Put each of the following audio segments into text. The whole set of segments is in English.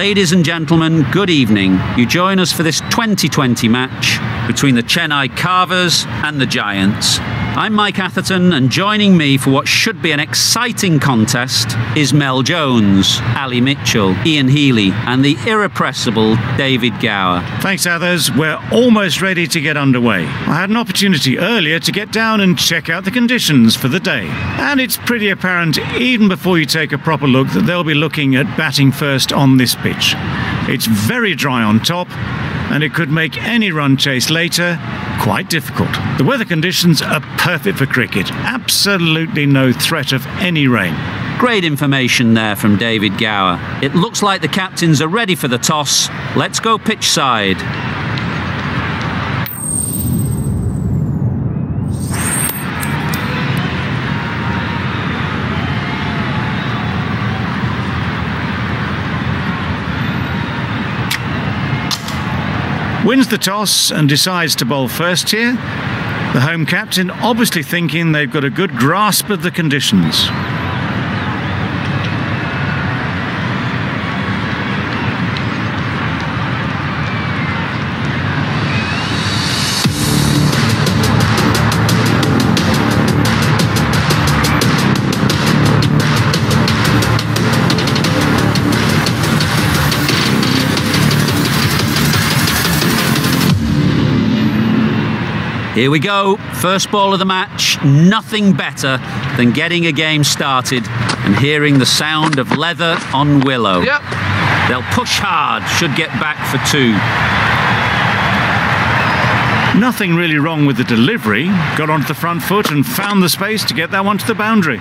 Ladies and gentlemen, good evening. You join us for this 2020 match between the Chennai Carvers and the Giants. I'm Mike Atherton, and joining me for what should be an exciting contest is Mel Jones, Ali Mitchell, Ian Healy, and the irrepressible David Gower. Thanks, Athers. We're almost ready to get underway. I had an opportunity earlier to get down and check out the conditions for the day. And it's pretty apparent, even before you take a proper look, that they'll be looking at batting first on this pitch. It's very dry on top, and it could make any run chase later quite difficult. The weather conditions are perfect for cricket. Absolutely no threat of any rain. Great information there from David Gower. It looks like the captains are ready for the toss. Let's go pitch side. Wins the toss and decides to bowl first here. The home captain obviously thinking they've got a good grasp of the conditions. Here we go, first ball of the match. Nothing better than getting a game started and hearing the sound of leather on willow. Yep. They'll push hard, should get back for 2. Nothing really wrong with the delivery. Got onto the front foot and found the space to get that one to the boundary.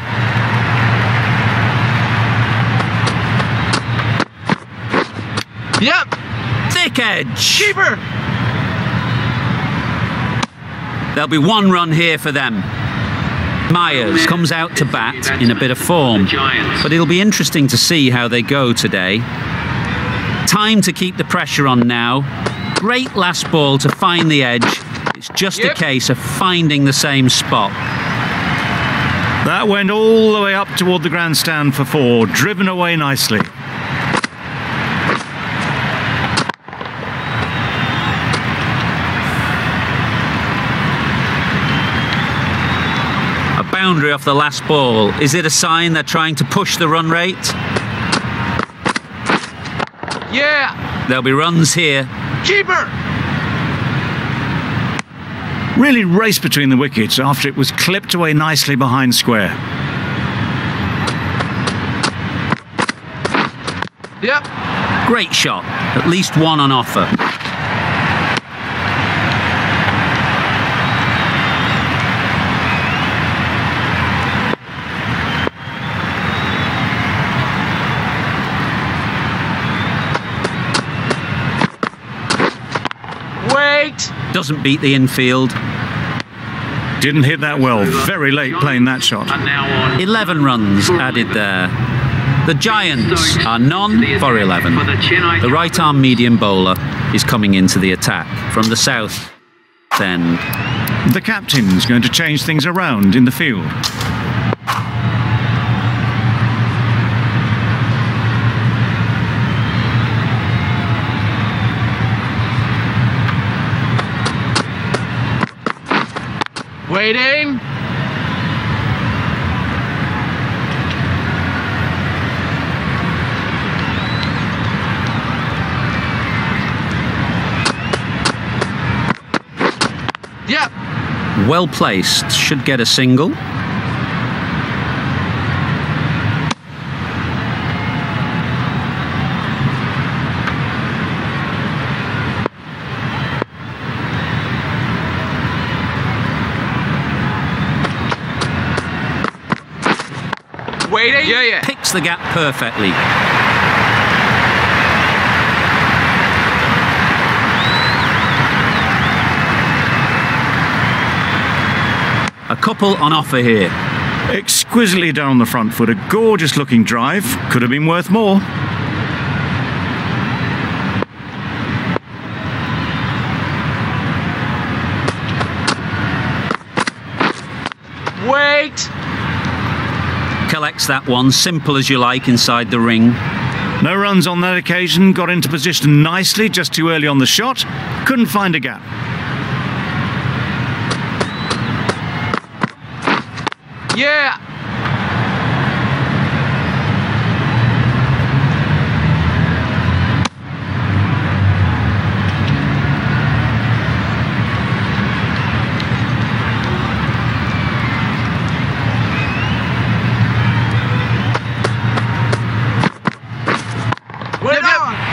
Yep. Thick edge. Keeper. There'll be 1 run here for them. Myers comes out to bat in a bit of form, but it'll be interesting to see how they go today. Time to keep the pressure on now. Great last ball to find the edge. It's just a case of finding the same spot. That went all the way up toward the grandstand for 4, driven away nicely. Boundary off the last ball. Is it a sign they're trying to push the run rate? Yeah. There'll be runs here. Keeper. Really raced between the wickets after it was clipped away nicely behind square. Yep. Great shot. At least 1 on offer. Doesn't beat the infield. Didn't hit that well. Very late playing that shot. 11 runs added there. The Giants are none for 11. The right-arm medium bowler is coming into the attack from the south end. The captain's going to change things around in the field. Waiting. Yep. Well placed. Should get a single. Waiting. Yeah. Picks the gap perfectly. A couple on offer here. Exquisitely down the front foot. A gorgeous looking drive. Could have been worth more. Wait. Collects that one, simple as you like, inside the ring. No runs on that occasion, got into position nicely, just too early on the shot, couldn't find a gap. Yeah.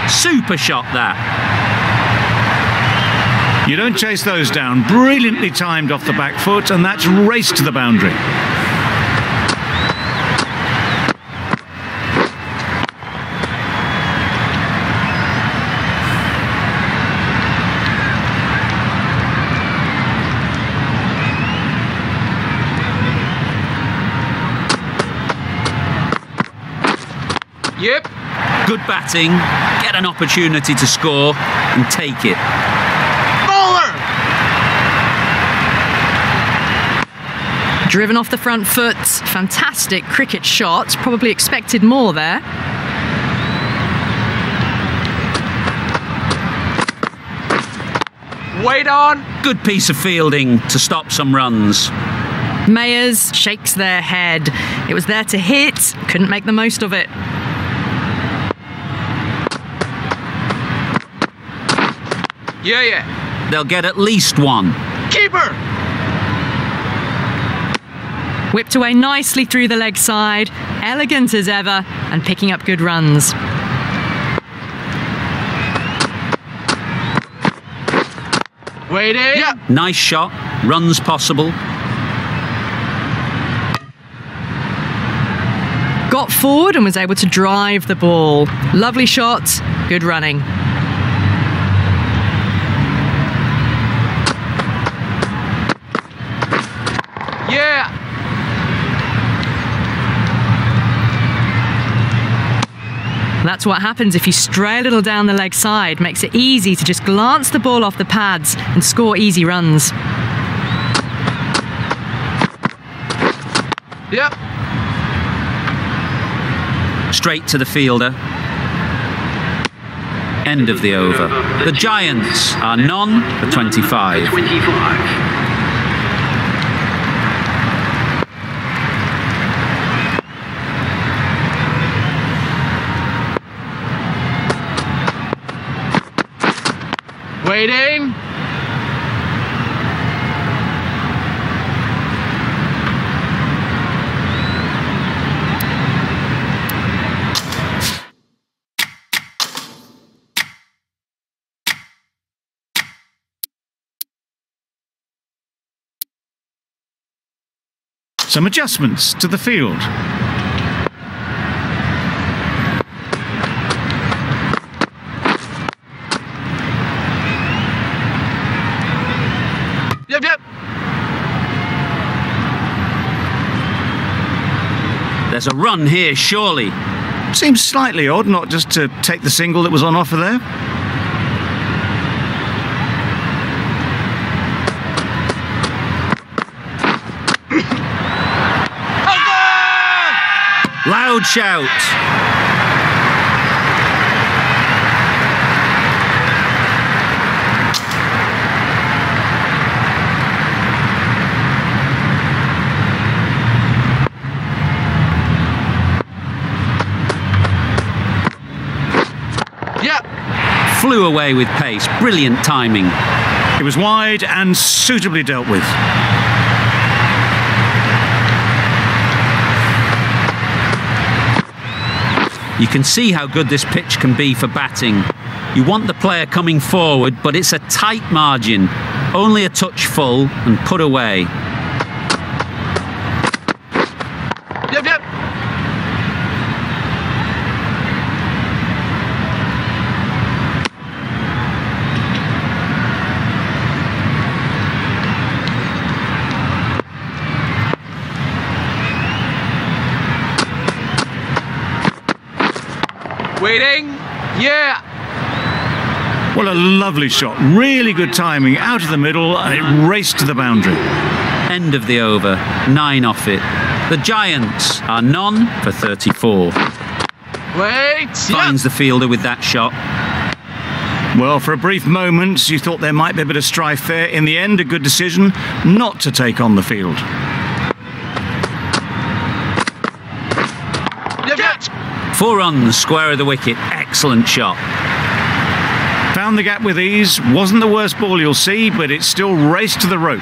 Super shot that. You don't chase those down. Brilliantly timed off the back foot, and that's raced to the boundary. Yep. Good batting, get an opportunity to score and take it. Bowler! Driven off the front foot, fantastic cricket shot, probably expected more there. Wait on. Good piece of fielding to stop some runs. Mayers shakes their head. It was there to hit, couldn't make the most of it. Yeah. They'll get at least one. Keeper! Whipped away nicely through the leg side, elegant as ever, and picking up good runs. Waiting. Yeah. Nice shot, runs possible. Got forward and was able to drive the ball. Lovely shot, good running. Yeah. That's what happens if you stray a little down the leg side. Makes it easy to just glance the ball off the pads and score easy runs. Yep. Straight to the fielder. End of the over. The Giants are none for 25. Waiting. Some adjustments to the field. Yep. There's a run here, surely. Seems slightly odd not just to take the single that was on offer there. Loud shout. Flew away with pace. Brilliant timing. It was wide and suitably dealt with. You can see how good this pitch can be for batting. You want the player coming forward, but it's a tight margin. Only a touch full and put away. Yep. Waiting. Yeah. Well, a lovely shot. Really good timing. Out of the middle, and it raced to the boundary. End of the over. 9 off it. The Giants are none for 34. Wait. Finds the fielder with that shot. Well, for a brief moment, you thought there might be a bit of strife there. In the end, a good decision not to take on the field. Yep. 4 runs, square of the wicket. Excellent shot. Found the gap with ease. Wasn't the worst ball you'll see, but it still raced to the rope.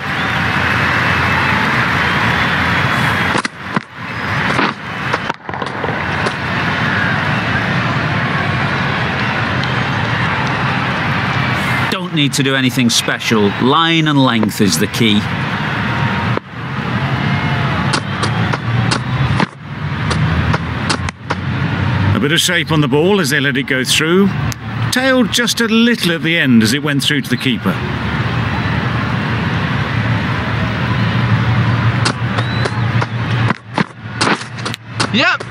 Don't need to do anything special. Line and length is the key. A bit of shape on the ball as they let it go through. Tailed just a little at the end as it went through to the keeper. Yep.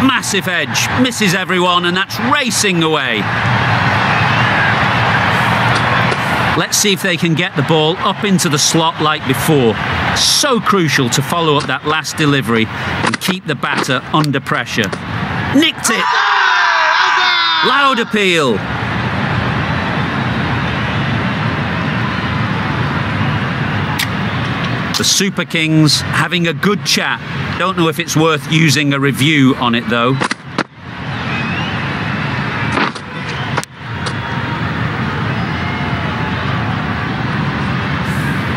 Massive edge. Misses everyone, and that's racing away. Let's see if they can get the ball up into the slot like before. So crucial to follow up that last delivery and keep the batter under pressure. Nicked it! Loud appeal. The Super Kings having a good chat. Don't know if it's worth using a review on it though.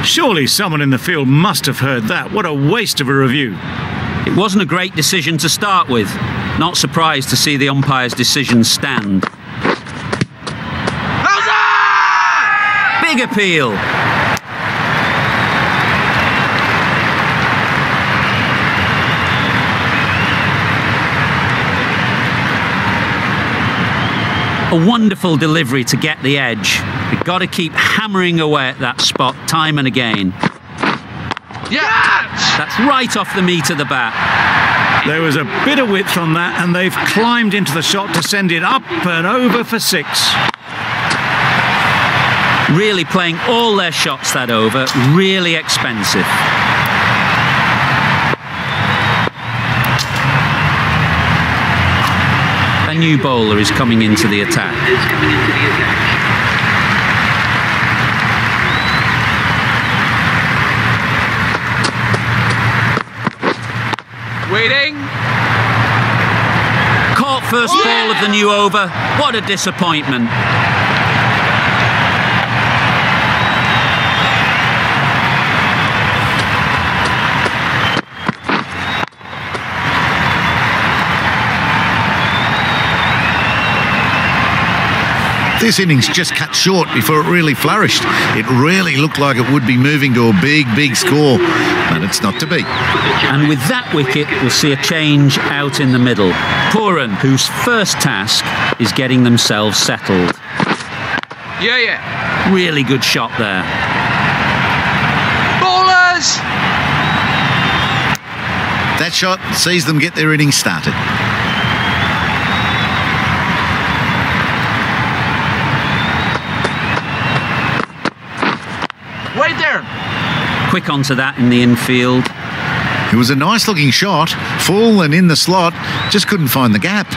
Surely someone in the field must have heard that. What a waste of a review. It wasn't a great decision to start with. Not surprised to see the umpire's decision stand. Big appeal. A wonderful delivery to get the edge. You've got to keep hammering away at that spot time and again. Yeah. That's right off the meat of the bat. There was a bit of width on that, and they've climbed into the shot to send it up and over for 6. Really playing all their shots that over. Really expensive. A new bowler is coming into the attack. Waiting. Caught first ball of the new over. What a disappointment. This innings just cut short before it really flourished. It really looked like it would be moving to a big, big score, but it's not to be. And with that wicket, we'll see a change out in the middle. Pooran, whose first task is getting themselves settled. Yeah. Really good shot there. Bowlers. That shot sees them get their innings started. Wait there. Quick onto that in the infield. It was a nice looking shot, full and in the slot, just couldn't find the gap.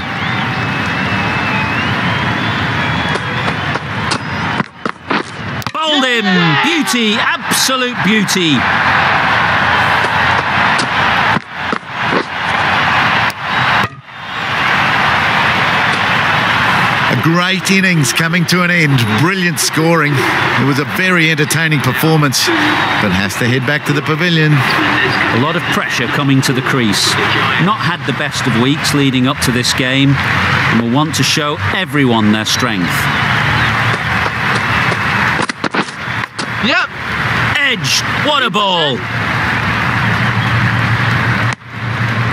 Bowled him! Beauty, absolute beauty. A great innings coming to an end. Brilliant scoring. It was a very entertaining performance, but has to head back to the pavilion. A lot of pressure coming to the crease. Not had the best of weeks leading up to this game, and will want to show everyone their strength. Yep. Edge, what a ball.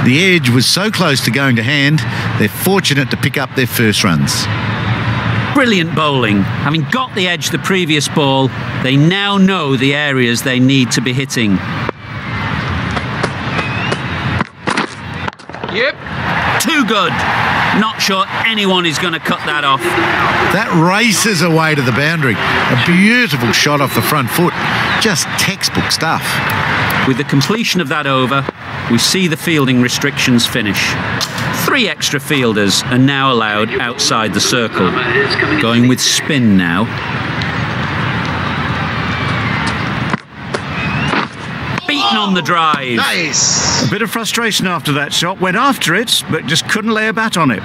The edge was so close to going to hand, they're fortunate to pick up their first runs. Brilliant bowling. Having got the edge the previous ball, they now know the areas they need to be hitting. Yep. Too good. Not sure anyone is going to cut that off. That races away to the boundary. A beautiful shot off the front foot. Just textbook stuff. With the completion of that over, we see the fielding restrictions finish. 3 extra fielders are now allowed outside the circle. Going with spin now. Beaten on the drive. Nice. A bit of frustration after that shot. Went after it, but just couldn't lay a bat on it.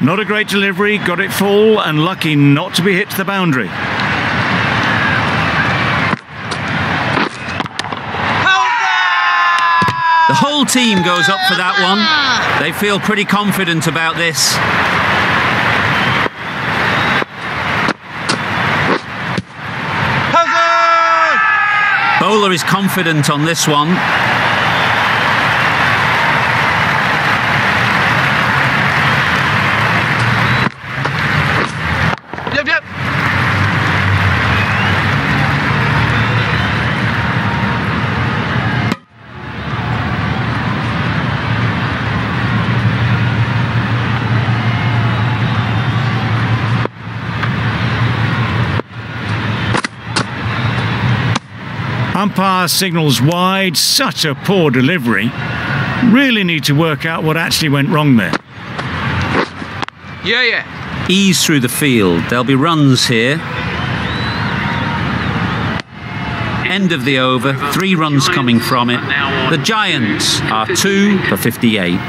Not a great delivery, got it full and lucky not to be hit to the boundary. The whole team goes up for that one. They feel pretty confident about this. Bowler is confident on this one. Yep. Umpire signals wide, such a poor delivery. Really need to work out what actually went wrong there. Yeah. Ease through the field. There'll be runs here. End of the over, 3 runs coming from it. The Giants are 2 for 58.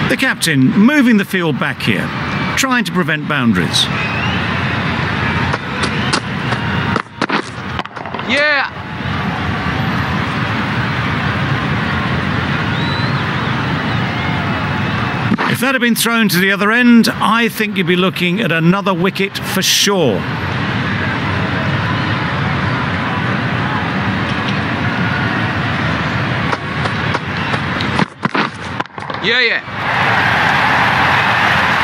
The captain moving the field back here, trying to prevent boundaries. Yeah. If that had been thrown to the other end, I think you'd be looking at another wicket for sure. Yeah.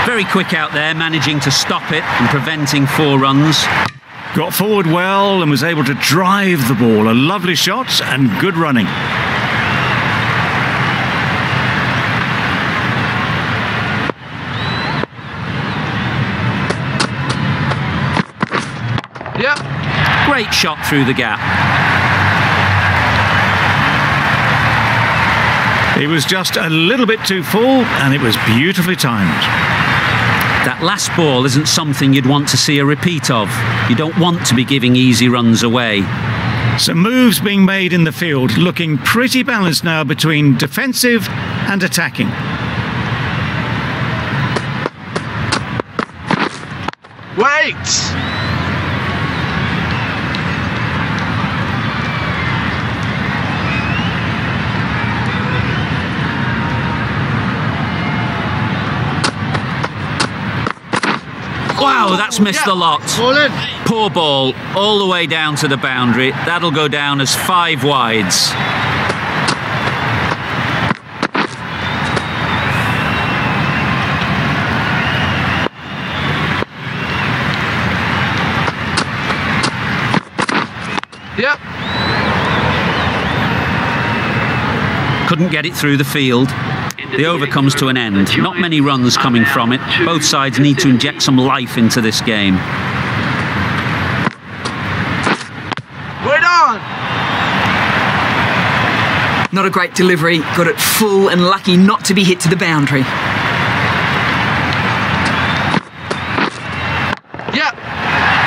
Very quick out there, managing to stop it and preventing 4 runs. Got forward well and was able to drive the ball. A lovely shot and good running. Yep. Great shot through the gap. It was just a little bit too full and it was beautifully timed. That last ball isn't something you'd want to see a repeat of. You don't want to be giving easy runs away. Some moves being made in the field, looking pretty balanced now between defensive and attacking. Wait. Wow, that's missed the lot. Poor ball, all the way down to the boundary. That'll go down as 5 wides. Yep. Couldn't get it through the field. The over comes to an end. Not many runs coming from it. Both sides need to inject some life into this game. Wait on. Not a great delivery. Got it full and lucky not to be hit to the boundary. Yep.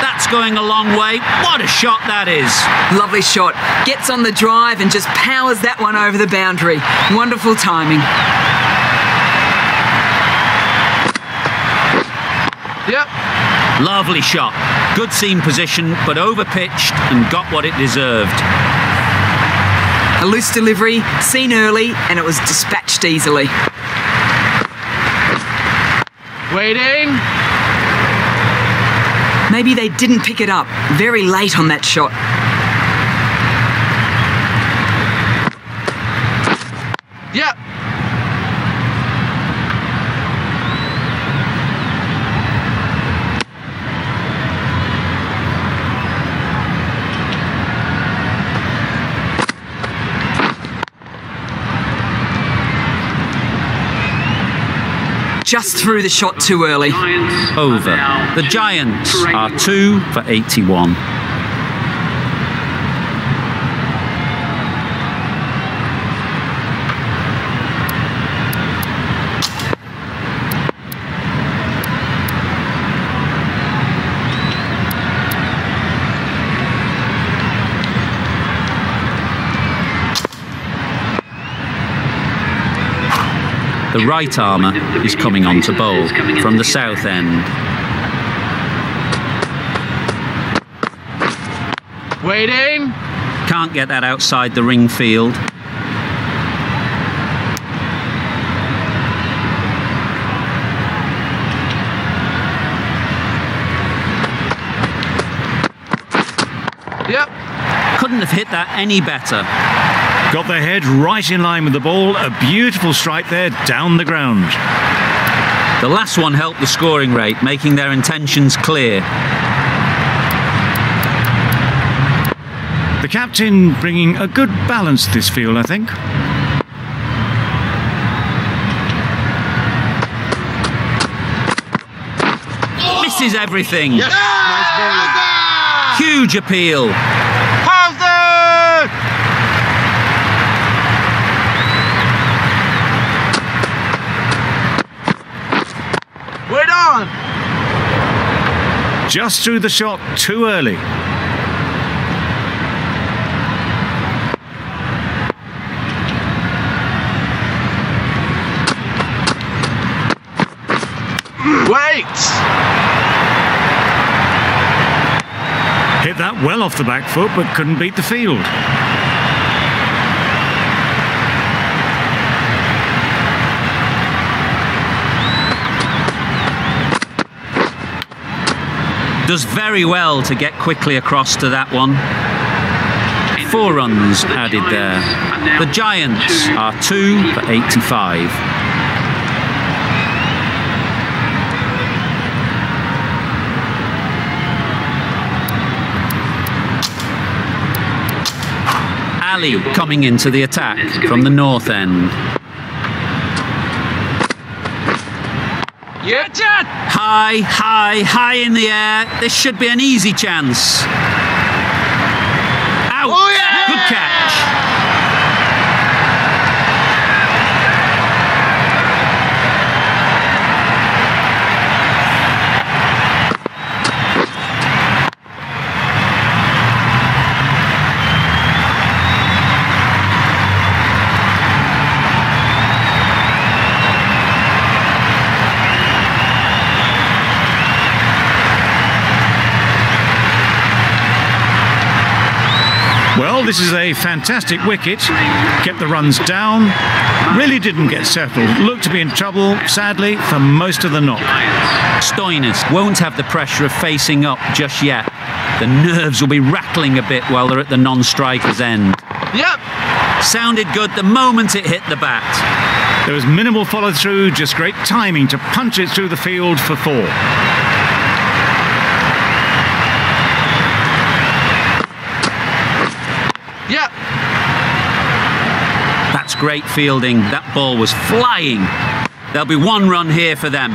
That's going a long way. What a shot that is. Lovely shot. Gets on the drive and just powers that one over the boundary. Wonderful timing. Yep. Lovely shot. Good seam position, but over-pitched and got what it deserved. A loose delivery, seen early, and it was dispatched easily. Waiting. Maybe they didn't pick it up. Very late on that shot. Yep. just threw the shot too early. Over. The Giants are 2 for 81. The right armour is coming on to bowl from the south end. Waiting. Can't get that outside the ring field. Yep. Couldn't have hit that any better. Got their head right in line with the ball. A beautiful strike there down the ground. The last one helped the scoring rate, making their intentions clear. The captain bringing a good balance to this field, I think. Misses everything. Yes. Nice Huge appeal. Wait on. Just threw the shot too early. Wait. Hit that well off the back foot, but couldn't beat the field. Does very well to get quickly across to that one. 4 runs added there. The Giants are 2 for 85. Ali coming into the attack from the north end. Yeah, Dad. High, high, high in the air. This should be an easy chance. Out. Oh, yeah! Good catch. Well, this is a fantastic wicket. Kept the runs down. Really didn't get settled. Looked to be in trouble, sadly, for most of the knock. Stoinis won't have the pressure of facing up just yet. The nerves will be rattling a bit while they're at the non-striker's end. Yep. Sounded good the moment it hit the bat. There was minimal follow-through, just great timing to punch it through the field for 4. Yep. That's great fielding. That ball was flying. There'll be 1 run here for them.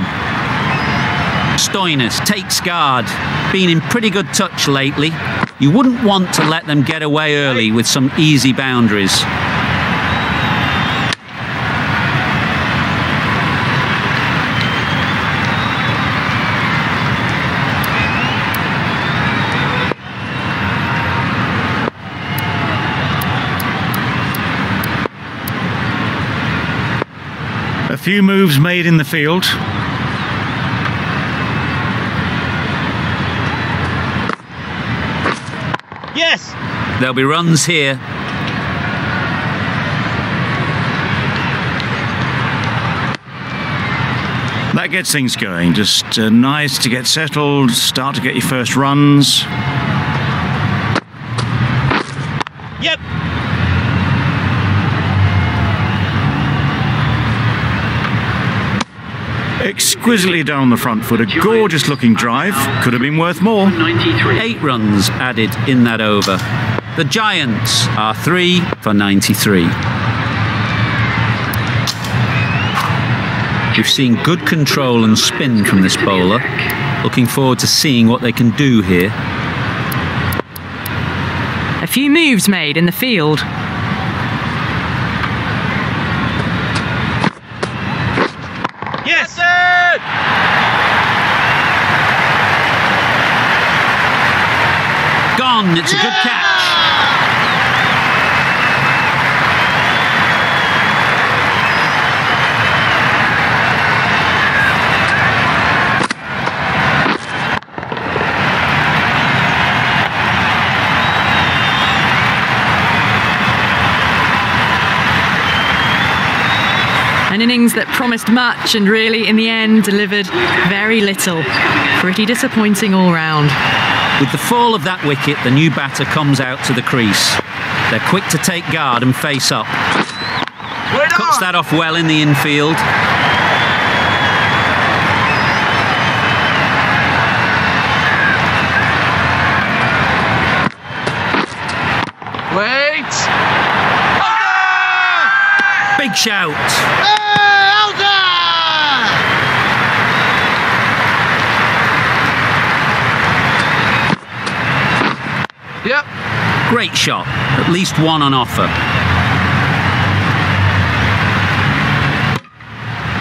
Stoinis takes guard. Been in pretty good touch lately. You wouldn't want to let them get away early with some easy boundaries. A few moves made in the field. Yes. There'll be runs here. That gets things going. Just nice to get settled, start to get your first runs. Yep. Exquisitely down the front foot, a gorgeous looking drive. Could have been worth more. 8 runs added in that over. The Giants are 3 for 93. We've seen good control and spin from this bowler. Looking forward to seeing what they can do here. A few moves made in the field. Yes! Gone, it's a good catch. An innings that promised much and really, in the end, delivered very little. Pretty disappointing all round. With the fall of that wicket, the new batter comes out to the crease. They're quick to take guard and face up. Cuts that off well in the infield. Wait! Big shout. Yep. Great shot. At least one on offer.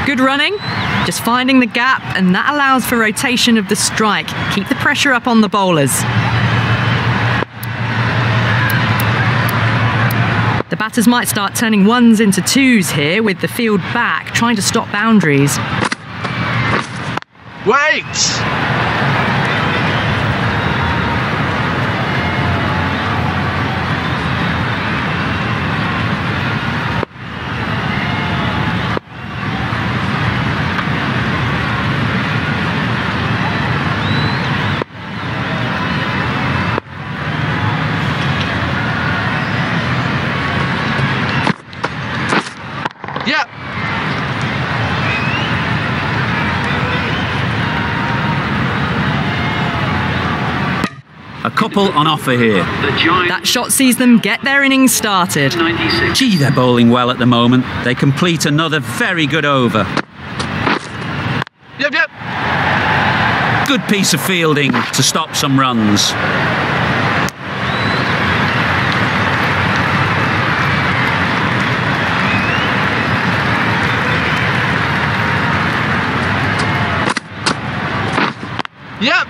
Good running, just finding the gap, and that allows for rotation of the strike. Keep the pressure up on the bowlers. The batters might start turning ones into twos here with the field back, trying to stop boundaries. Wait! Yep. A couple on offer here. That shot sees them get their innings started. Gee, they're bowling well at the moment. They complete another very good over. Yep, yep. Good piece of fielding to stop some runs. Yep.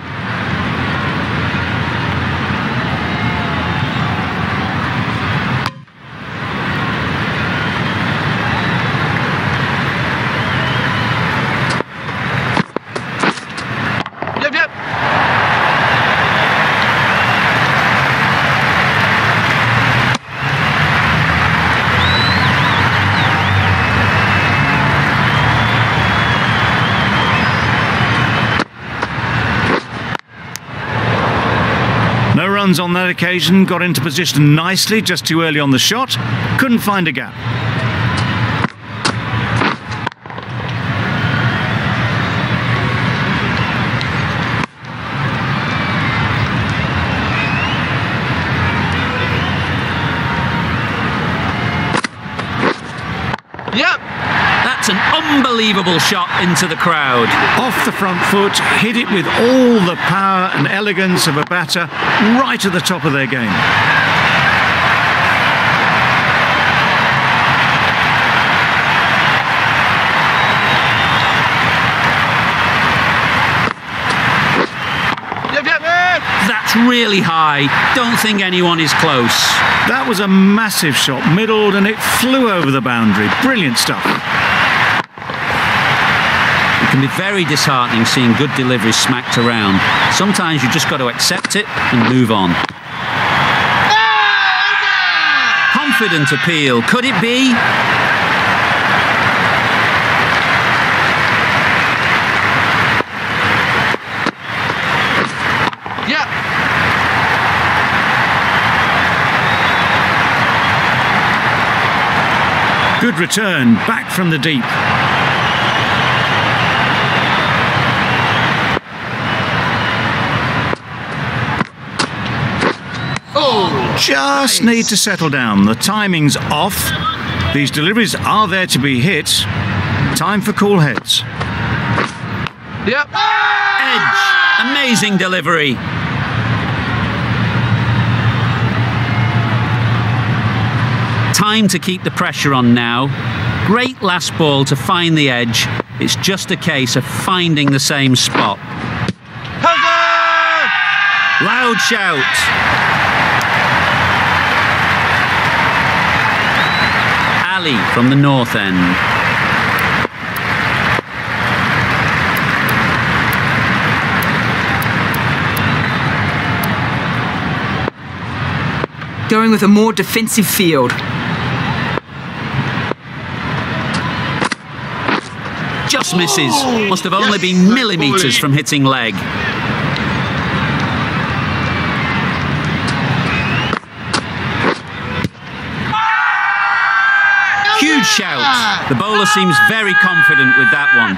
Yep, yep. No runs on that occasion, got into position nicely, just too early on the shot, couldn't find a gap. Yep. That's an unbelievable shot into the crowd. Off the front foot, hit it with all the power and elegance of a batter, right at the top of their game. Yep, yep, yep. That's really high. Don't think anyone is close. That was a massive shot, middled, and it flew over the boundary. Brilliant stuff. It can be very disheartening seeing good deliveries smacked around. Sometimes you just got to accept it and move on. Confident appeal. Could it be? Yep. Good return, back from the deep. Just need to settle down. The timing's off. These deliveries are there to be hit. Time for cool heads. Yep. Edge. Amazing delivery. Time to keep the pressure on now. Great last ball to find the edge. It's just a case of finding the same spot. Loud shout. Ali from the north end. Going with a more defensive field. Just misses. Must have only been millimetres from hitting leg. Huge shout. The bowler seems very confident with that one.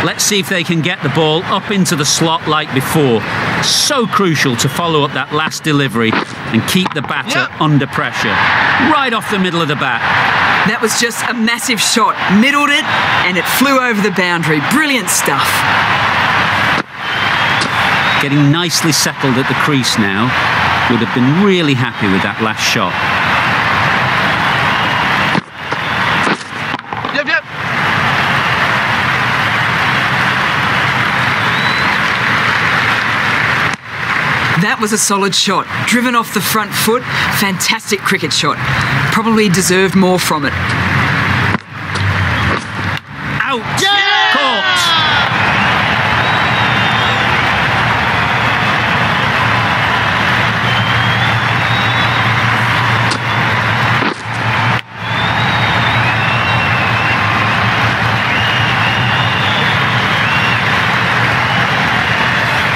Let's see if they can get the ball up into the slot like before. So crucial to follow up that last delivery and keep the batter under pressure. Right off the middle of the bat. That was just a massive shot. Middled it and it flew over the boundary. Brilliant stuff. Getting nicely settled at the crease now. Would have been really happy with that last shot. Yep. That was a solid shot. Driven off the front foot. Fantastic cricket shot. Probably deserved more from it. Out! Caught!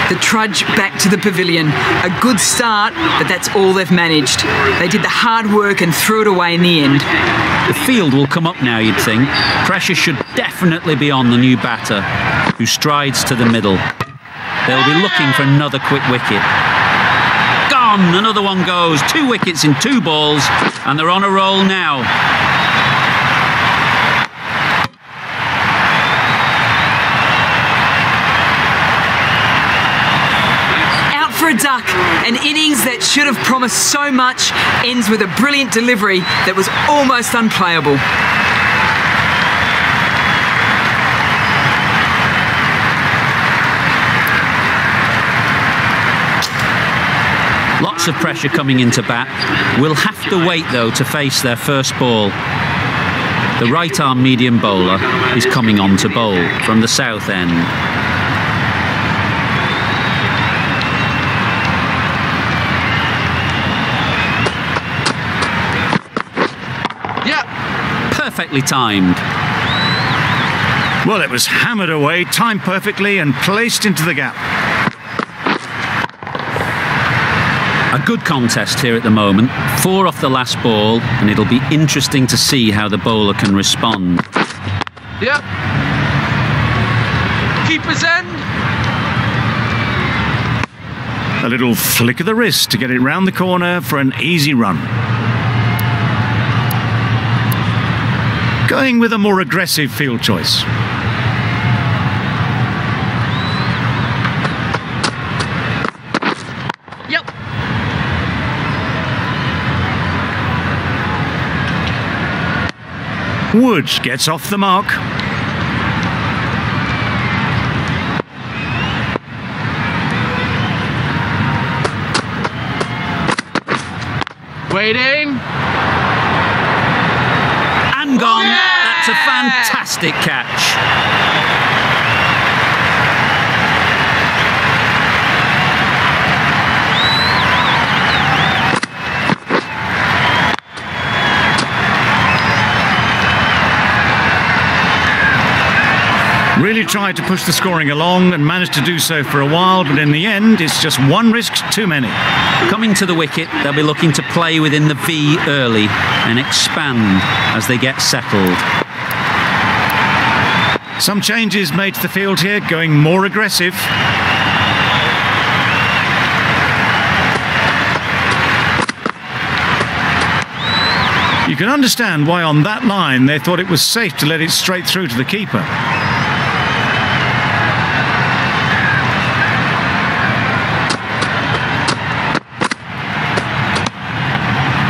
The trudge back to the pavilion. A good start, but that's all they've managed. They did the hard work and threw it away in the end. The field will come up now, you'd think. Pressure should definitely be on the new batter, who strides to the middle. They'll be looking for another quick wicket. Gone! Another one goes. 2 wickets in 2 balls, and they're on a roll now. For a duck, an innings that should have promised so much ends with a brilliant delivery that was almost unplayable. Lots of pressure coming into bat. We'll have to wait though to face their first ball. The right arm medium bowler is coming on to bowl from the south end. Perfectly timed. Well, it was hammered away, timed perfectly and placed into the gap. A good contest here at the moment. 4 off the last ball, and it'll be interesting to see how the bowler can respond. Yep. Keeper's end. A little flick of the wrist to get it round the corner for an easy run. Going with a more aggressive field choice. Yep. Wood gets off the mark. Waiting. And gone. That's a fantastic catch. Really tried to push the scoring along and managed to do so for a while, but in the end, it's just one risk too many. Coming to the wicket, they'll be looking to play within the V early and expand as they get settled. Some changes made to the field here, going more aggressive. You can understand why on that line they thought it was safe to let it straight through to the keeper.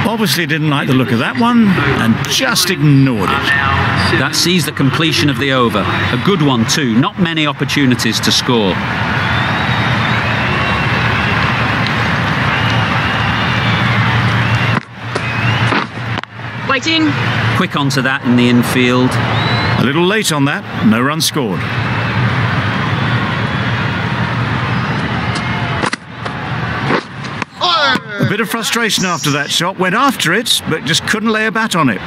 Obviously didn't like the look of that one and just ignored it. That sees the completion of the over. A good one too, not many opportunities to score. Waiting. Quick onto that in the infield. A little late on that, no run scored. A bit of frustration after that shot, went after it, but just couldn't lay a bat on it.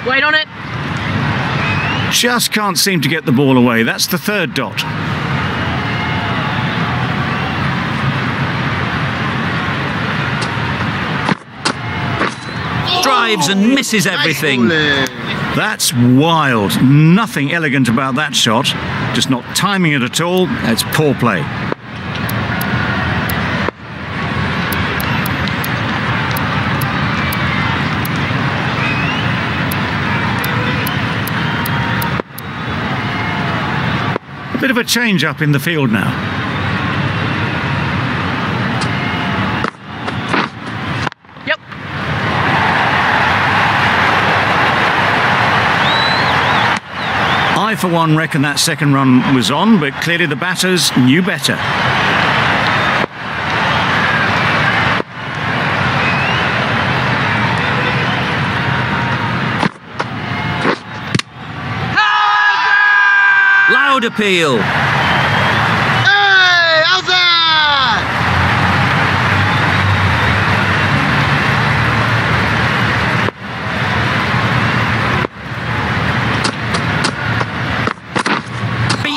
Wait on it. Just can't seem to get the ball away. That's the third dot. Drives and misses everything. That's wild. Nothing elegant about that shot. Just not timing it at all. It's poor play. A bit of a change up in the field now. I, for one, reckon that second run was on, but clearly the batters knew better. Loud appeal. Hey, how's that?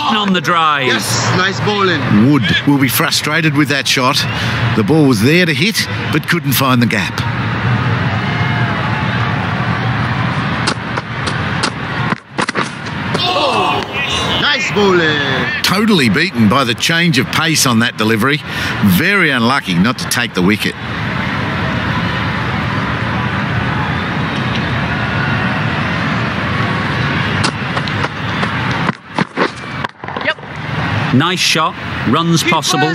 On the drive. Yes, nice bowling. Wood will be frustrated with that shot. The ball was there to hit, but couldn't find the gap. Oh, nice bowling. Totally beaten by the change of pace on that delivery. Very unlucky not to take the wicket. Nice shot, runs possible.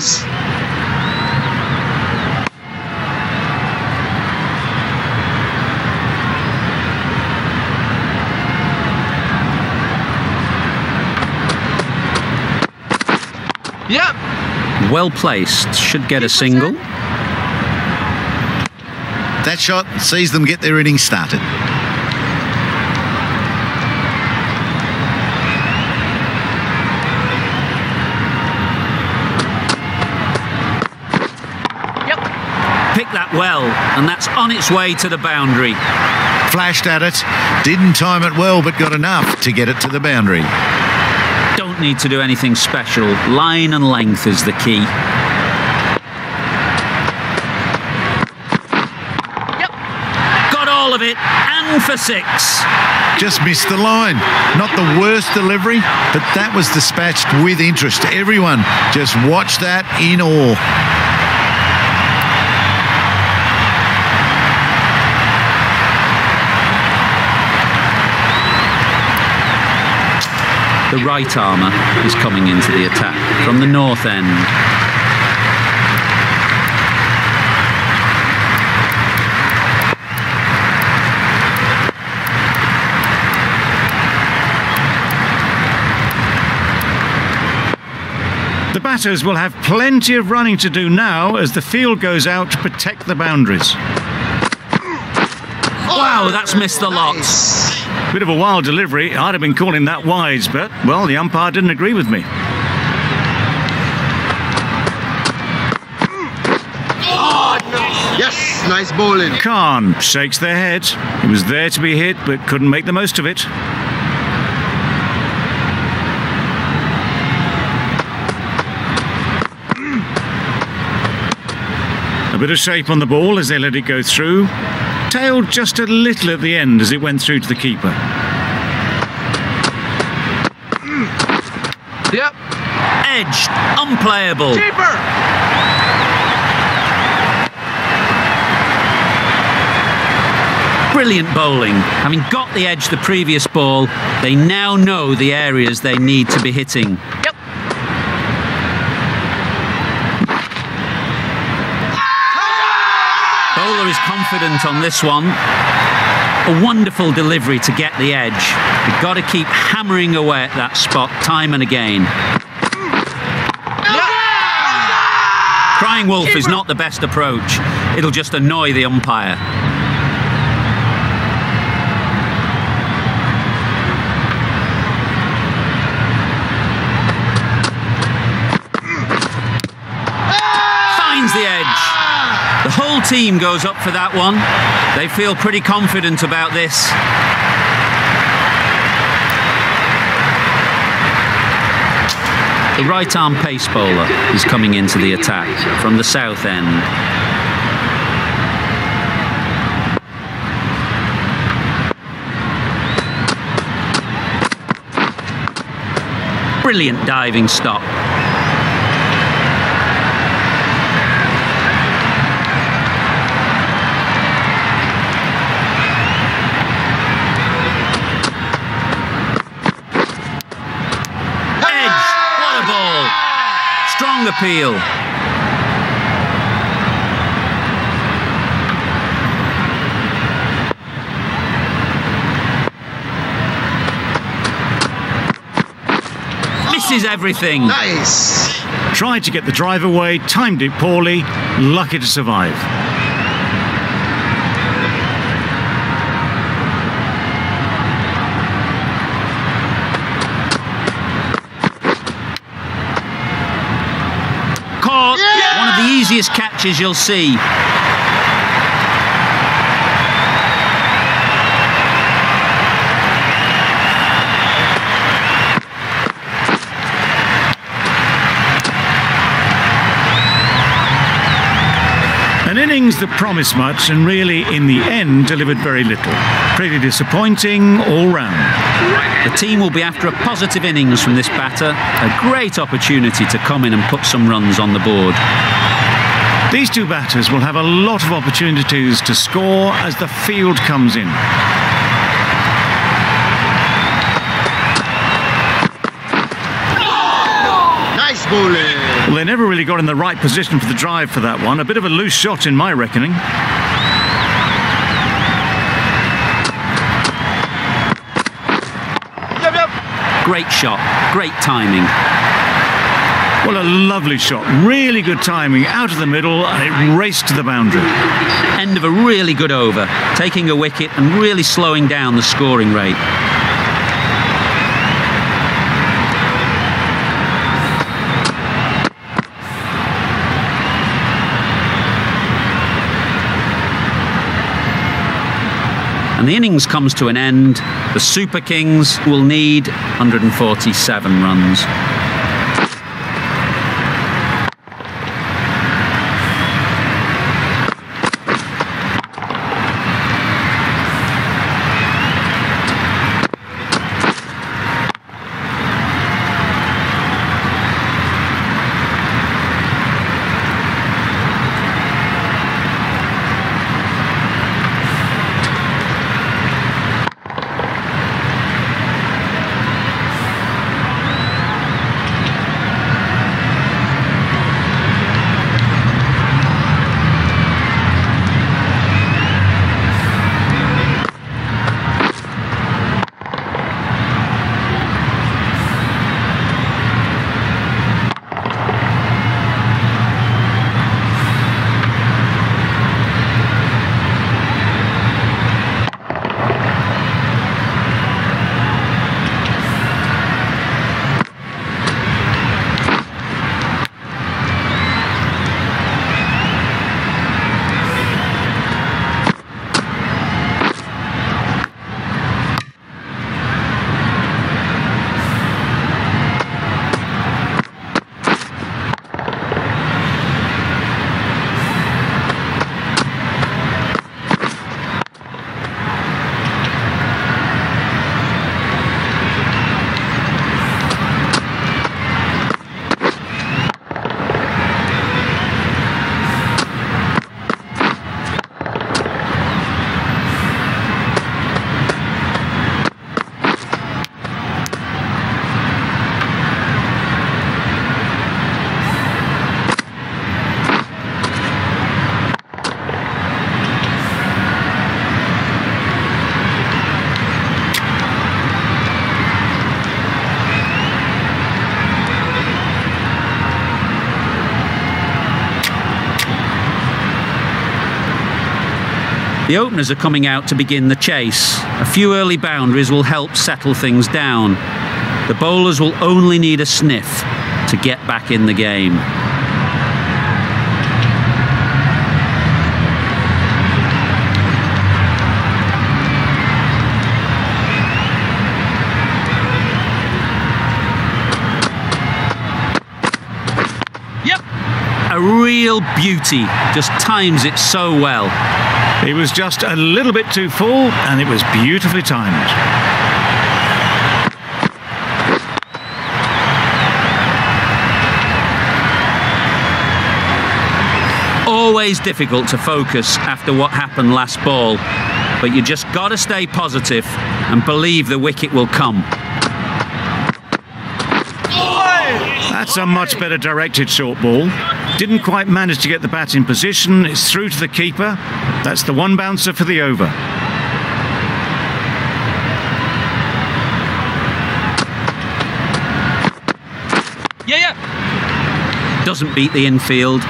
Yep. Well placed, should get a single. That shot sees them get their innings started. That well, and that's on its way to the boundary. Flashed at it, didn't time it well, but got enough to get it to the boundary. Don't need to do anything special. Line and length is the key. Yep. Got all of it, and for 6. Just missed the line. Not the worst delivery, but that was dispatched with interest. Everyone just watched that in awe. The right armour is coming into the attack from the north end. The batters will have plenty of running to do now as the field goes out to protect the boundaries. Wow, that's missed the lot. Bit of a wild delivery. I'd have been calling that wise, but, well, the umpire didn't agree with me. Yes, nice bowling. Khan shakes their head. It was there to be hit, but couldn't make the most of it. A bit of shape on the ball as they let it go through. Tailed just a little at the end as it went through to the keeper. Yep. Edged, unplayable. Keeper! Brilliant bowling. Having got the edge the previous ball, they now know the areas they need to be hitting. Yep. Bowler is confident on this one. A wonderful delivery to get the edge. You've got to keep hammering away at that spot time and again. Crying wolf is not the best approach. It'll just annoy the umpire. Finds the edge. The whole team goes up for that one. They feel pretty confident about this. The right-arm pace bowler is coming into the attack from the south end. Brilliant diving stop. Strong appeal. Misses everything. Nice. Tried to get the drive away, timed it poorly, lucky to survive. One of the easiest catches you'll see. An innings that promised much and really, in the end, delivered very little. Pretty disappointing all round. The team will be after a positive innings from this batter. A great opportunity to come in and put some runs on the board. These two batters will have a lot of opportunities to score as the field comes in. Nice bowling. Well, they never really got in the right position for the drive for that one. A bit of a loose shot in my reckoning. Great shot, great timing. Well, a lovely shot. Really good timing. Out of the middle, and it raced to the boundary. End of a really good over, taking a wicket and really slowing down the scoring rate. And the innings comes to an end. The Super Kings will need 147 runs. The openers are coming out to begin the chase. A few early boundaries will help settle things down. The bowlers will only need a sniff to get back in the game. A real beauty, just times it so well. He was just a little bit too full, and it was beautifully timed. Always difficult to focus after what happened last ball, but you just got to stay positive and believe the wicket will come. That's a much better directed short ball. Didn't quite manage to get the bat in position. It's through to the keeper. That's the one bouncer for the over. Doesn't beat the infield.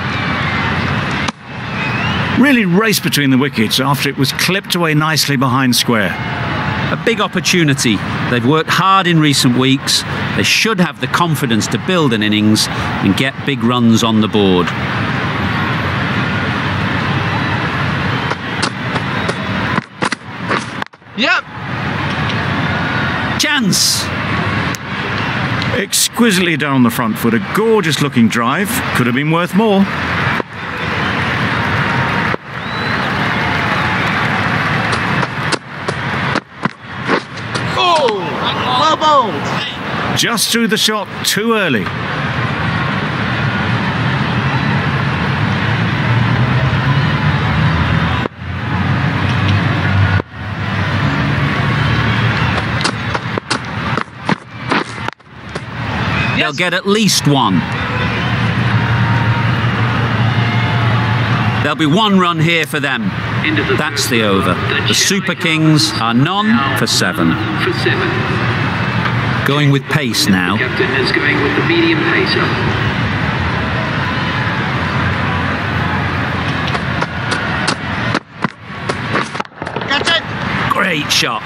Really raced between the wickets after it was clipped away nicely behind square. A big opportunity. They've worked hard in recent weeks. They should have the confidence to build an innings and get big runs on the board. Yep. Chance. Exquisitely down the front foot. A gorgeous looking drive. Could have been worth more. Just through the shot too early. They'll get at least one. There'll be one run here for them. That's the over. The Super Kings are none for 7. Going with pace now. The captain is going with the medium pacer. Great shot.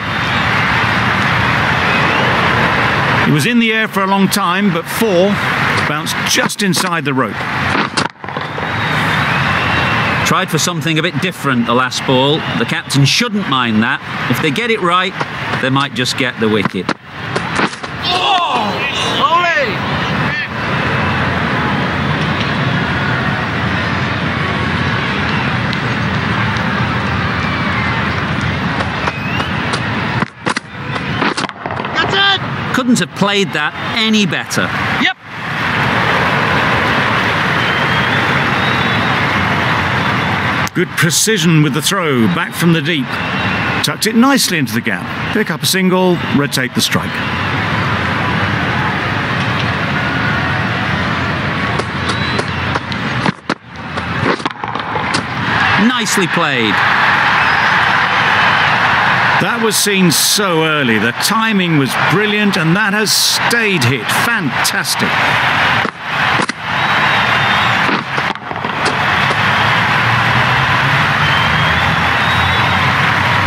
He was in the air for a long time, but 4 bounced just inside the rope. Tried for something a bit different the last ball. The captain shouldn't mind that. If they get it right, they might just get the wicket. Couldn't have played that any better. Yep. Good precision with the throw, back from the deep. Tucked it nicely into the gap. Pick up a single, rotate the strike. Nicely played. That was seen so early. The timing was brilliant, and that has stayed hit. Fantastic.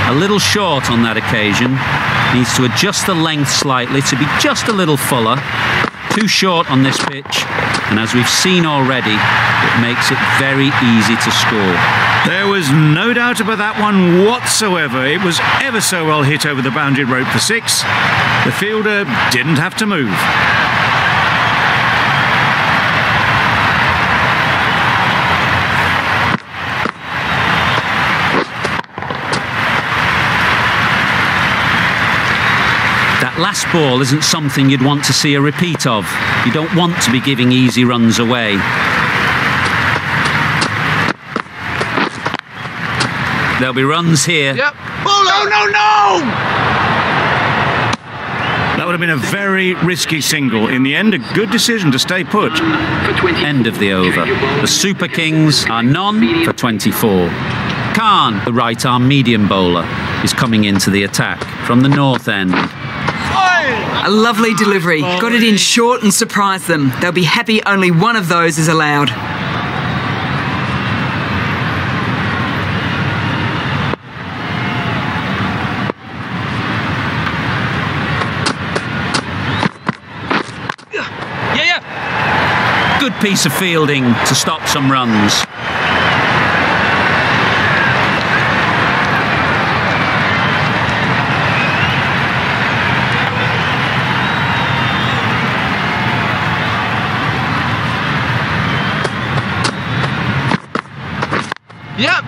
A little short on that occasion. Needs to adjust the length slightly to be just a little fuller. Too short on this pitch, and as we've seen already, it makes it very easy to score. There was no doubt about that one whatsoever. It was ever so well hit over the boundary rope for 6. The fielder didn't have to move. That last ball isn't something you'd want to see a repeat of. You don't want to be giving easy runs away. There'll be runs here. Yep. No! That would have been a very risky single. In the end, a good decision to stay put. End of the over. The Super Kings are none for 24. Khan, the right-arm medium bowler, is coming into the attack from the north end. A lovely delivery. Got it in short and surprised them. They'll be happy only one of those is allowed. piece of fielding to stop some runs. Yep.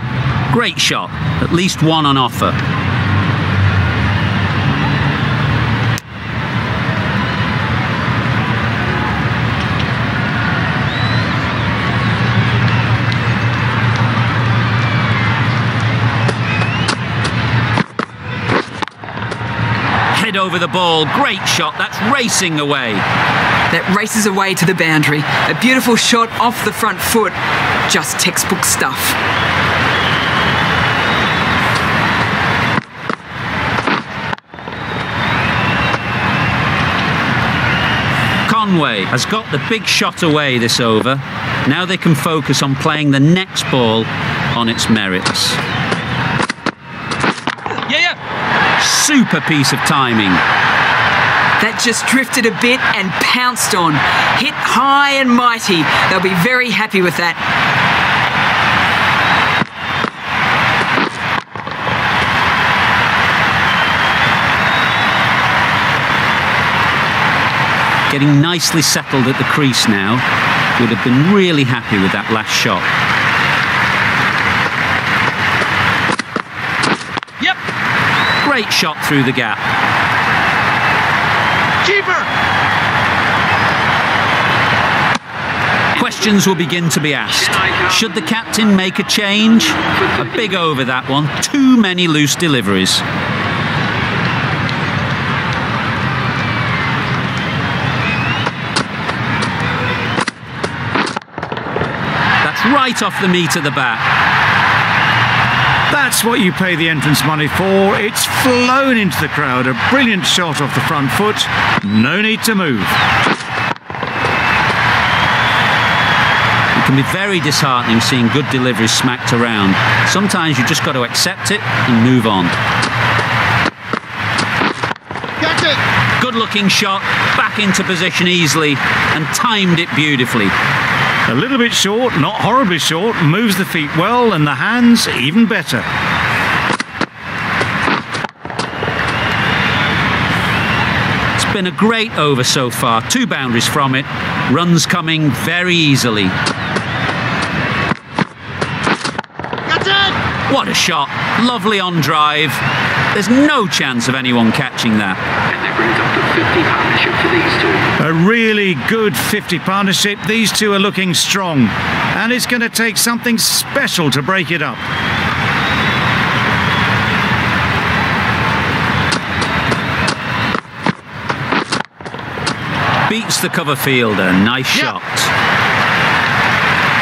Great shot. At least one on offer. Head over the ball. Great shot. That's racing away. That races away to the boundary. A beautiful shot off the front foot. Just textbook stuff. Conway has got the big shot away this over. Now they can focus on playing the next ball on its merits. Yeah. Super piece of timing. That just drifted a bit and pounced on. Hit high and mighty. They'll be very happy with that. Getting nicely settled at the crease now. Would have been really happy with that last shot. Yep. Great shot through the gap. Keeper. Questions will begin to be asked. Should the captain make a change? A big over that one. Too many loose deliveries. That's right off the meat of the bat. That's what you pay the entrance money for. It's flown into the crowd. A brilliant shot off the front foot. No need to move. It can be very disheartening seeing good deliveries smacked around. Sometimes you just got to accept it and move on. Catch it. Good looking shot, back into position easily and timed it beautifully. A little bit short, not horribly short, moves the feet well and the hands even better. It's been a great over so far, 2 boundaries from it, runs coming very easily. Catch it. What a shot, lovely on drive. There's no chance of anyone catching that. And that brings up the 50 partnership for these two. A really good 50 partnership. These two are looking strong. And it's going to take something special to break it up. Beats the cover fielder, nice shot.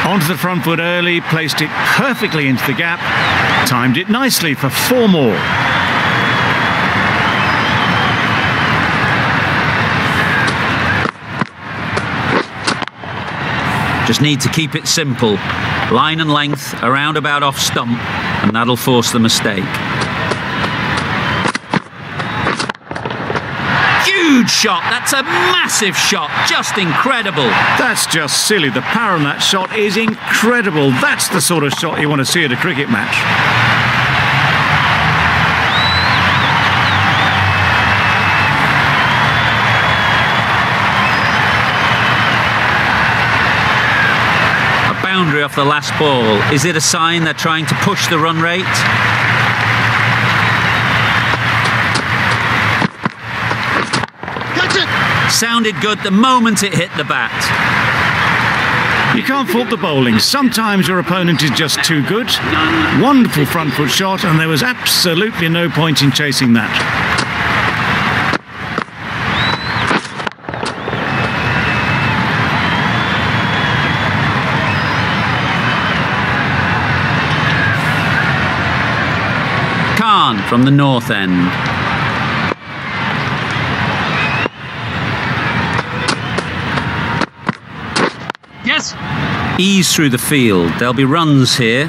Onto the front foot early, placed it perfectly into the gap. Timed it nicely for 4 more. Just need to keep it simple. Line and length, around about off stump, and that'll force the mistake. Huge shot, that's a massive shot, just incredible. That's just silly. The power on that shot is incredible. That's the sort of shot you want to see at a cricket match. Boundary off the last ball. Is it a sign they're trying to push the run rate? Catch it. Sounded good the moment it hit the bat. You can't fault the bowling. Sometimes your opponent is just too good. Wonderful front foot shot, and there was absolutely no point in chasing that. From the north end. Yes. Ease through the field. There'll be runs here.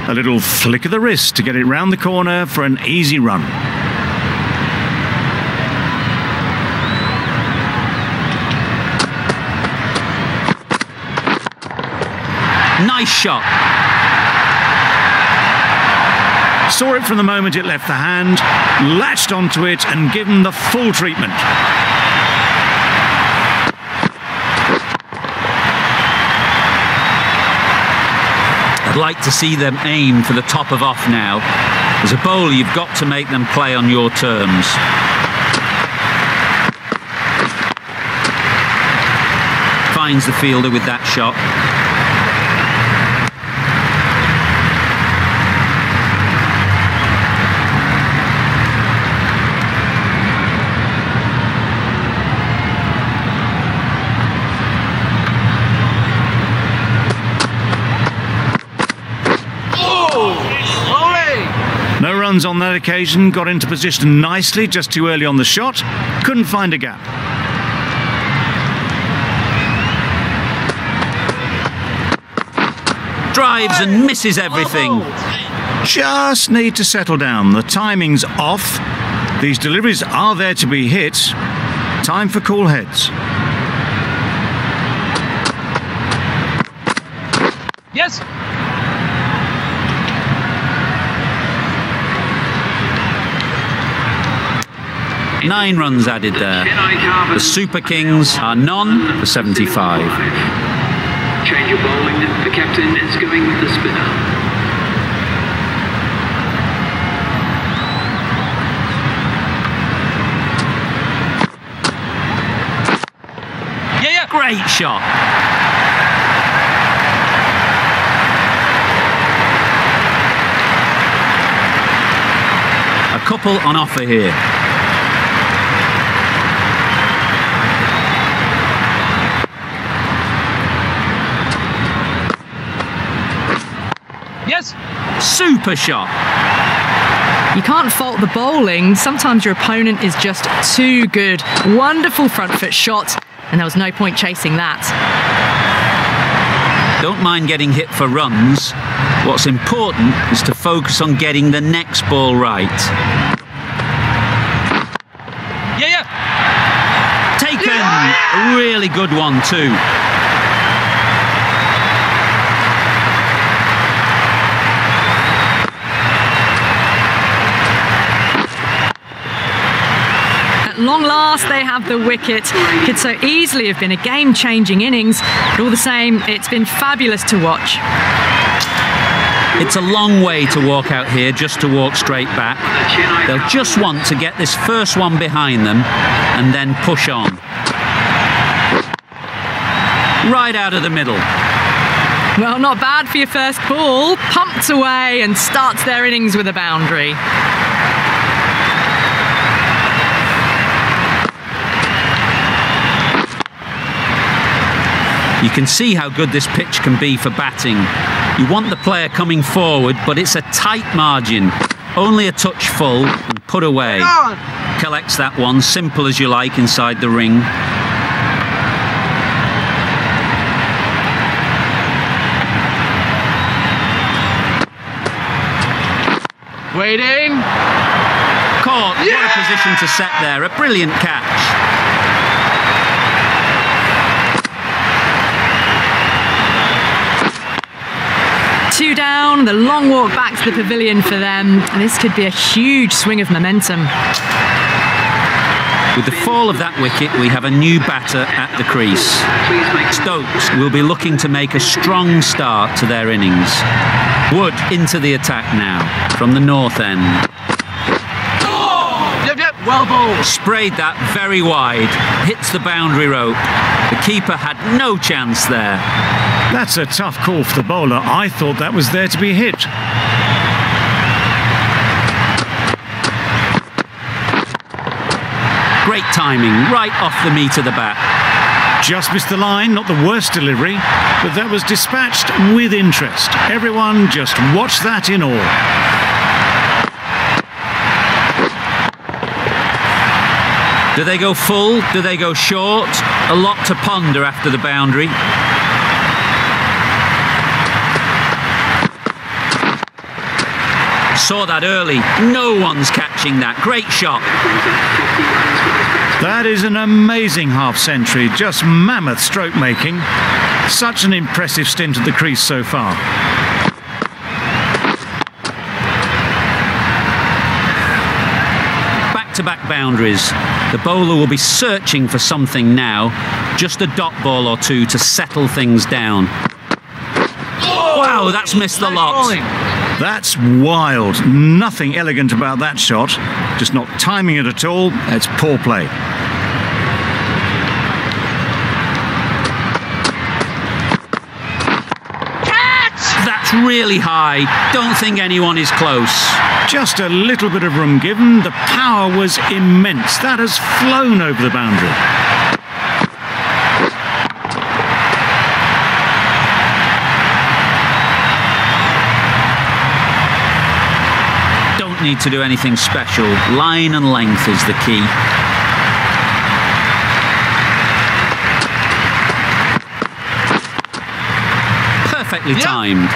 A little flick of the wrist to get it round the corner for an easy run. Nice shot. Saw it from the moment it left the hand, latched onto it and given the full treatment. I'd like to see them aim for the top of off now. As a bowler, you've got to make them play on your terms. Finds the fielder with that shot. No runs on that occasion, got into position nicely, just too early on the shot, couldn't find a gap. Drives and misses everything. Just need to settle down, the timing's off, these deliveries are there to be hit, time for cool heads. Yes. 9 runs added there. The Super Kings are none for 75. Change of bowling. The captain is going with the spinner. Yeah. Great shot. A couple on offer here. Yes. Super shot. You can't fault the bowling. Sometimes your opponent is just too good. Wonderful front foot shot, and there was no point chasing that. Don't mind getting hit for runs. What's important is to focus on getting the next ball right. Yeah. Taken. A really good one too. At long last, they have the wicket. Could so easily have been a game-changing innings, but all the same, it's been fabulous to watch. It's a long way to walk out here just to walk straight back. They'll just want to get this first one behind them and then push on. Right out of the middle. Well, not bad for your first ball. Pumped away and starts their innings with a boundary. You can see how good this pitch can be for batting. You want the player coming forward, but it's a tight margin. Only a touch full and put away. Collects that one, simple as you like, inside the ring. Waiting. Caught. What a position to set there. A brilliant catch. Two down, the long walk back to the pavilion for them. This could be a huge swing of momentum. With the fall of that wicket, we have a new batter at the crease. Stokes will be looking to make a strong start to their innings. Wood into the attack now from the north end. Yep. Well bowled. Sprayed that very wide. Hits the boundary rope. The keeper had no chance there. That's a tough call for the bowler. I thought that was there to be hit. Great timing, right off the meat of the bat. Just missed the line, not the worst delivery, but that was dispatched with interest. Everyone just watch that in awe. Do they go full? Do they go short? A lot to ponder after the boundary. Saw that early. No one's catching that. Great shot. That is an amazing half-century, just mammoth stroke making. Such an impressive stint at the crease so far. Back-to-back boundaries. The bowler will be searching for something now. Just a dot ball or two to settle things down. Wow, that's missed the lot. That's wild. Nothing elegant about that shot. Just not timing it at all. It's poor play. That's really high. Don't think anyone is close. Just a little bit of room given. The power was immense. That has flown over the boundary. Don't need to do anything special. Line and length is the key. Perfectly timed.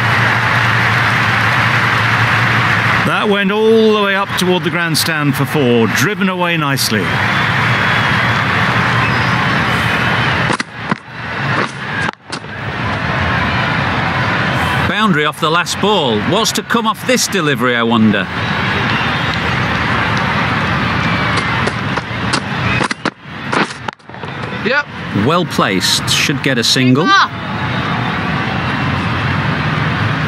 That went all the way up toward the grandstand for 4, driven away nicely. Boundary off the last ball. What's to come off this delivery, I wonder? Yep. Well placed. Should get a single.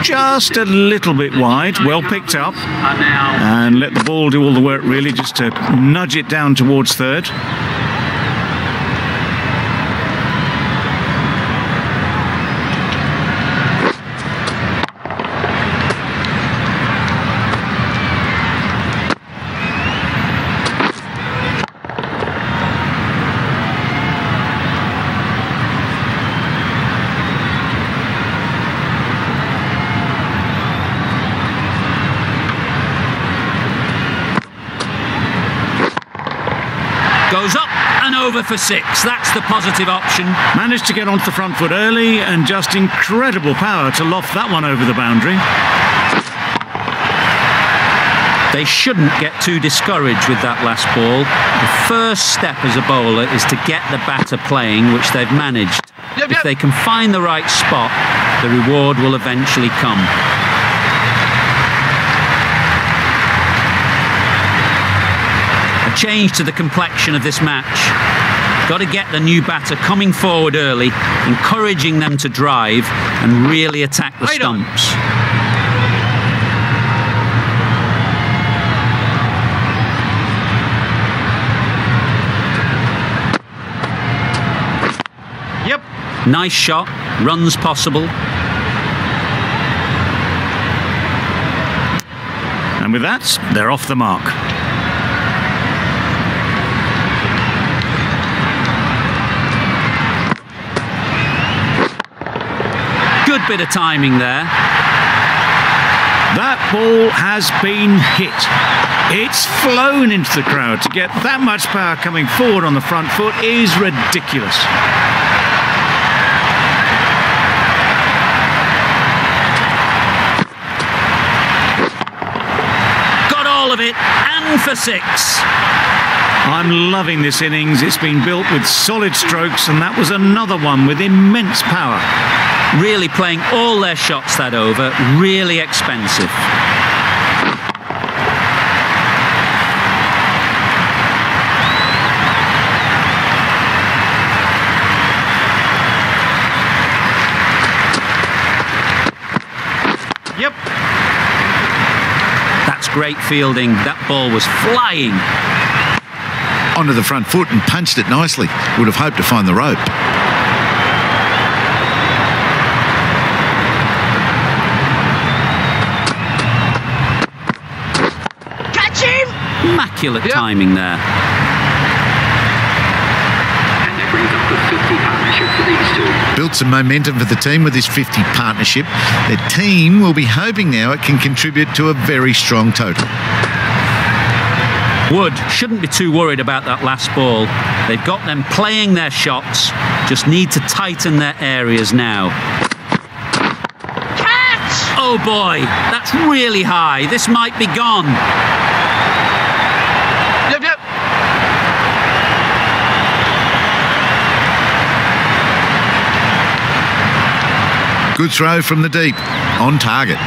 Just a little bit wide, well picked up, and let the ball do all the work really, just to nudge it down towards third. Goes up and over for 6. That's the positive option. Managed to get onto the front foot early, and just incredible power to loft that one over the boundary. They shouldn't get too discouraged with that last ball. The first step as a bowler is to get the batter playing, which they've managed. If they can find the right spot, the reward will eventually come. A change to the complexion of this match. Got to get the new batter coming forward early, encouraging them to drive and really attack the stumps. Yep. Nice shot, runs possible. And with that, they're off the mark. Good bit of timing there. That ball has been hit. It's flown into the crowd. To get that much power coming forward on the front foot is ridiculous. Got all of it, and for 6. I'm loving this innings. It's been built with solid strokes, and that was another one with immense power. Really playing all their shots that over, really expensive. Yep. That's great fielding. That ball was flying. Onto the front foot and punched it nicely. Would have hoped to find the rope. Immaculate timing there. And that brings up the 50 partnership for these two. Built some momentum for the team with this 50 partnership. Their team will be hoping now it can contribute to a very strong total. Wood shouldn't be too worried about that last ball. They've got them playing their shots, just need to tighten their areas now. Catch! Oh boy, that's really high. This might be gone. Yep. Good throw from the deep. On target.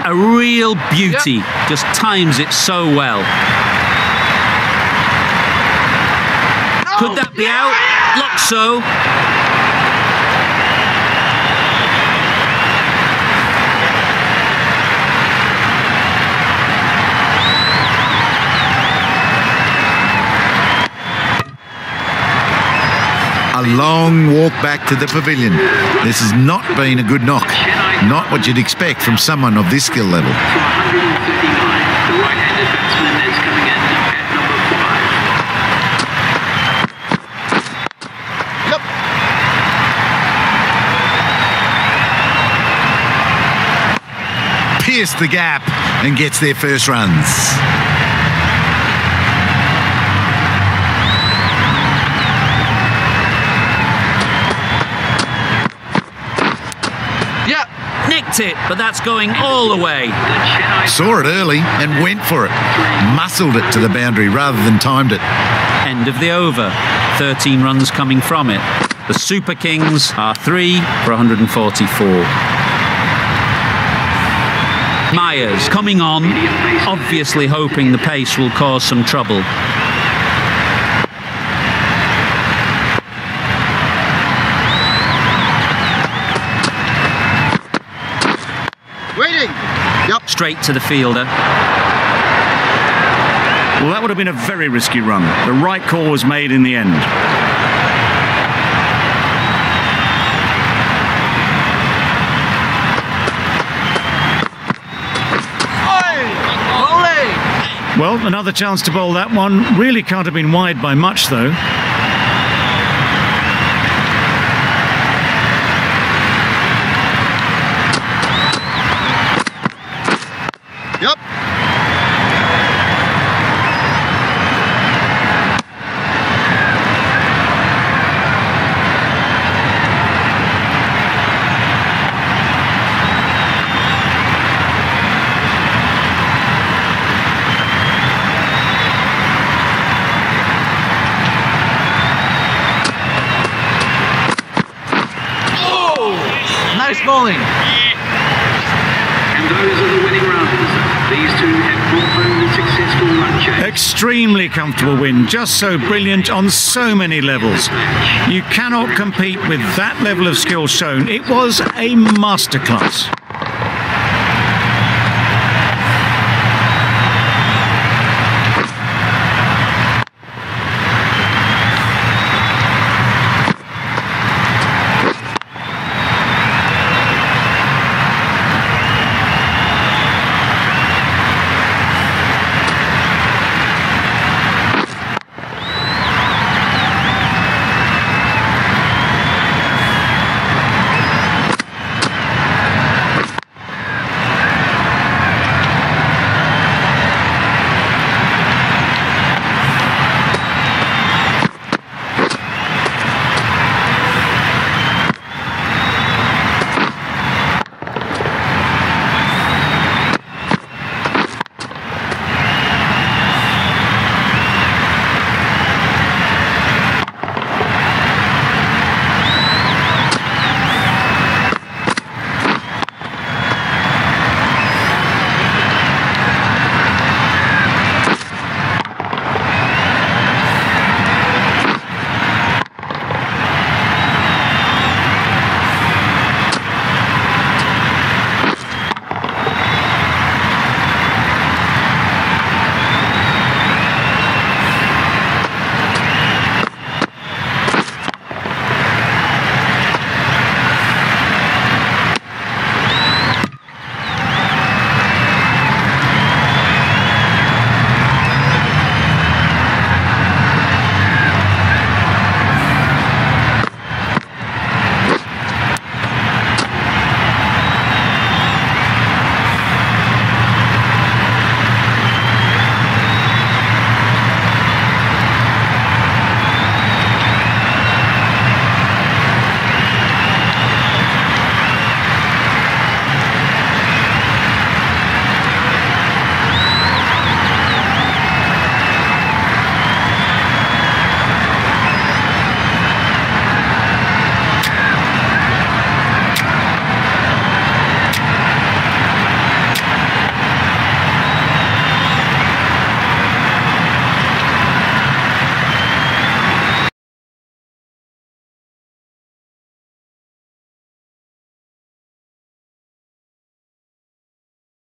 A real beauty. Just times it so well. Could that be out? lik-So. A long walk back to the pavilion. This has not been a good knock. Not what you'd expect from someone of this skill level. For 159, the right-handed batsman is coming in at Yep. number 5. Pierced the gap and gets their first runs. Nicked it, but that's going all the way. Saw it early and went for it. Muscled it to the boundary rather than timed it. End of the over. 13 runs coming from it. The Super Kings are 3 for 144. Myers coming on, obviously hoping the pace will cause some trouble. Yep. Straight to the fielder. Well, that would have been a very risky run. The right call was made in the end. Well, another chance to bowl that one. Really can't have been wide by much, though. Yep. Nice bowling. And those are the winning runs. These two have brought home the successful run chase. Extremely comfortable win, just so brilliant on so many levels. You cannot compete with that level of skill shown. It was a masterclass.